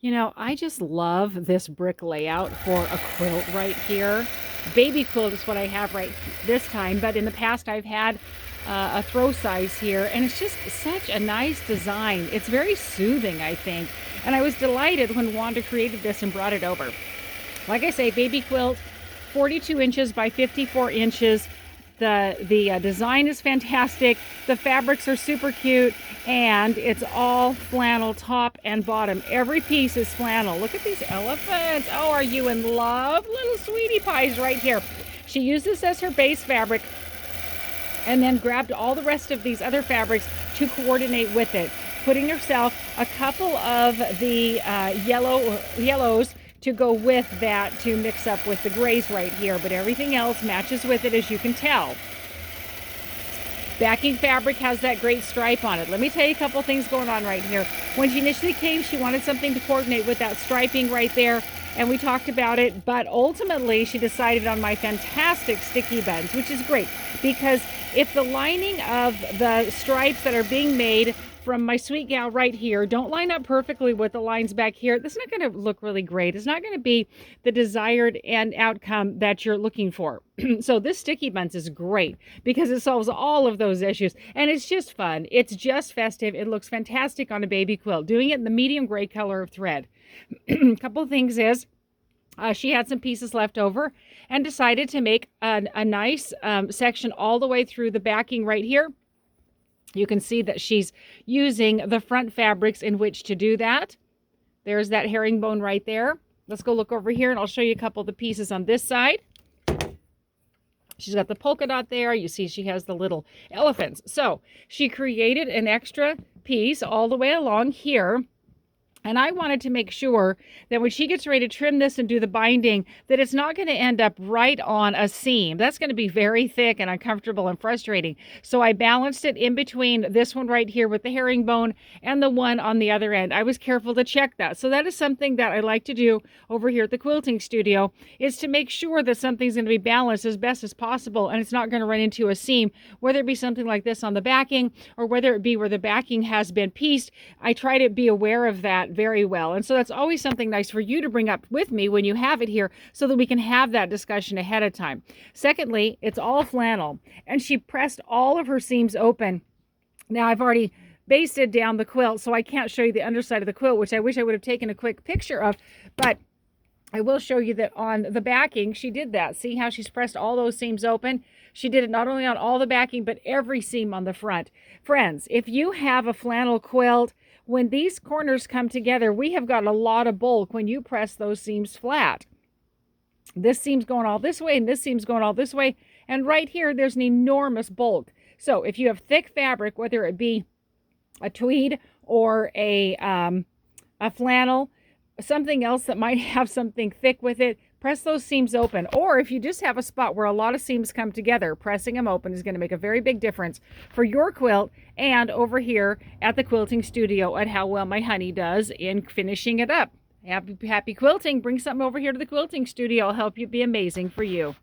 You know, I just love this brick layout for a quilt right here. Baby quilt is what I have right this time, but in the past I've had a throw size here, and it's just such a nice design. It's very soothing, I think, and I was delighted when Wanda created this and brought it over. Like I say, baby quilt, 42 inches by 54 inches. The design is fantastic. The fabrics are super cute, and it's all flannel top and bottom. Every piece is flannel. Look at these elephants. Oh, are you in love? Little sweetie pies right here. She used this as her base fabric and then grabbed all the rest of these other fabrics to coordinate with it, putting herself a couple of the yellows to go with that to mix up with the grays right here, but everything else matches with it, as you can tell. Backing fabric has that great stripe on it. Let me tell you a couple things going on right here. When she initially came, she wanted something to coordinate with that striping right there, and we talked about it, but ultimately she decided on my fantastic sticky buns, which is great because if the lining of the stripes that are being made from my sweet gal right here don't line up perfectly with the lines back here, that's not going to look really great. It's not going to be the desired end outcome that you're looking for. So this sticky buns is great because it solves all of those issues, and it's just fun. It's just festive. It looks fantastic on a baby quilt. Doing it in the medium gray color of thread. A couple of things is she had some pieces left over and decided to make a nice section all the way through the backing right here. You can see that she's using the front fabrics in which to do that. There's that herringbone right there. Let's go look over here and I'll show you a couple of the pieces on this side. She's got the polka dot there. You see she has the little elephants. So she created an extra piece all the way along here. And I wanted to make sure that when she gets ready to trim this and do the binding, that it's not going to end up right on a seam. That's going to be very thick and uncomfortable and frustrating. So I balanced it in between this one right here with the herringbone and the one on the other end. I was careful to check that. So that is something that I like to do over here at the quilting studio, is to make sure that something's going to be balanced as best as possible and it's not going to run into a seam, whether it be something like this on the backing or whether it be where the backing has been pieced. I try to be aware of that very well. And so that's always something nice for you to bring up with me when you have it here so that we can have that discussion ahead of time. Secondly, it's all flannel, and she pressed all of her seams open. Now I've already basted down the quilt, so I can't show you the underside of the quilt, which I wish I would have taken a quick picture of, but I will show you that on the backing, she did that. See how she's pressed all those seams open? She did it not only on all the backing, but every seam on the front. Friends, if you have a flannel quilt, when these corners come together, we have got a lot of bulk when you press those seams flat. This seam's going all this way, and this seam's going all this way. And right here, there's an enormous bulk. So if you have thick fabric, whether it be a tweed or a flannel, something else that might have something thick with it, press those seams open. Or if you just have a spot where a lot of seams come together, pressing them open is going to make a very big difference for your quilt and over here at the quilting studio at how well my honey does in finishing it up. Happy quilting. Bring something over here to the quilting studio. I'll help you be amazing for you.